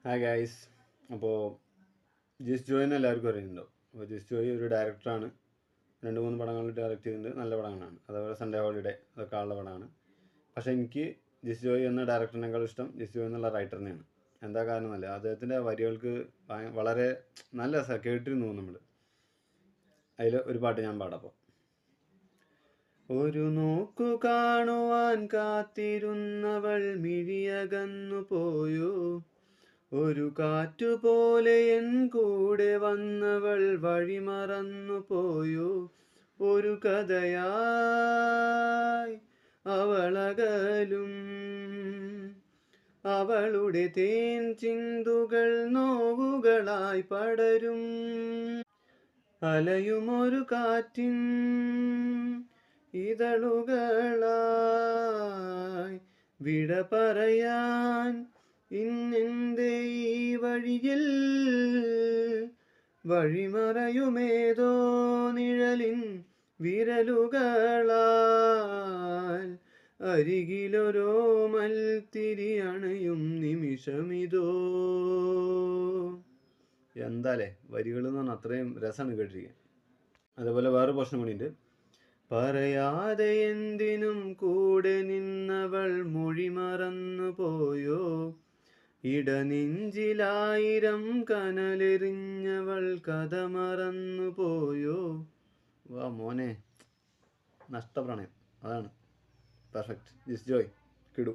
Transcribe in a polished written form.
Hi guys. അപ്പോൾ ജിസ് ജോയിനെ എല്ലാവർക്കും അറിയുന്നുണ്ടോ? അപ്പോൾ ജിസ് ജോയ് ഒരു ഡയറക്ടറാണ്. 2-3 പടങ്ങൾ ഡയറക്റ്റ് ചെയ്തിട്ടുണ്ട്. നല്ല പടങ്ങളാണ്. അതേപോലെ സൺഡേ ഹോളിഡേ അതൊക്കെ ആളുടെ പടമാണ്. പക്ഷേ എനിക്ക് ജിസ് ജോയ് എന്ന ഡയറക്ടറിനേക്കാൾ ഇഷ്ടം ജിസ് ജോയ് എന്നുള്ള റൈറ്ററിനെയാണ്. എന്താ കാരണം എന്നല്ല, അദ്ദേഹത്തിൻ്റെ വരികൾക്ക് വളരെ നല്ല രസമാണ്, കേട്ടിരുന്നു നമ്മൾ. അതിൽ ഒരു പാട്ട് ഞാൻ പാടാം. അപ്പോൾ ഒരു നോക്കു കാണുവാൻ കാത്തിരുന്നവൾ മിഴിയകന്നു പോയോ, ഒരു കാറ്റുപോലെ എൻ കൂടെ വന്നവൾ വഴിമറന്നു പോയോ, ഒരു കഥയായി അവളകലും, അവളുടെ തേൻ ചിന്തുകൾ നോവുകളായി പടരും, അലയുമൊരു കാറ്റിൻ ഇതളുകളായി വിട പറയാൻ ഇന്നെൻ്റെ ഈ വഴിയിൽ വഴിമറയുമേതോ നിഴലിൻ വിരലുകളാൽ അരികിലൊരോമൽ തിരി അണയും നിമിഷമിതോ. എന്താലേ വരികൾ എന്ന് പറഞ്ഞാൽ അത്രയും രസമാണ് കേട്ടിരിക്കാൻ. അതേപോലെ വേറെ പ്രശ്നം കൂടിയുണ്ട്. പറയാതെ എന്തിനും കൂടെ നിന്നവൾ മൊഴി മറന്നു പോയോ, ഇടനെഞ്ചിലായിരം കനലെറിഞ്ഞവൾ കഥ മറന്നു പോയോ. വാ മോനെ, നഷ്ടപ്രണയം. അതാണ് പെർഫെക്റ്റ്. ജിസ് ജോയ് കിടു.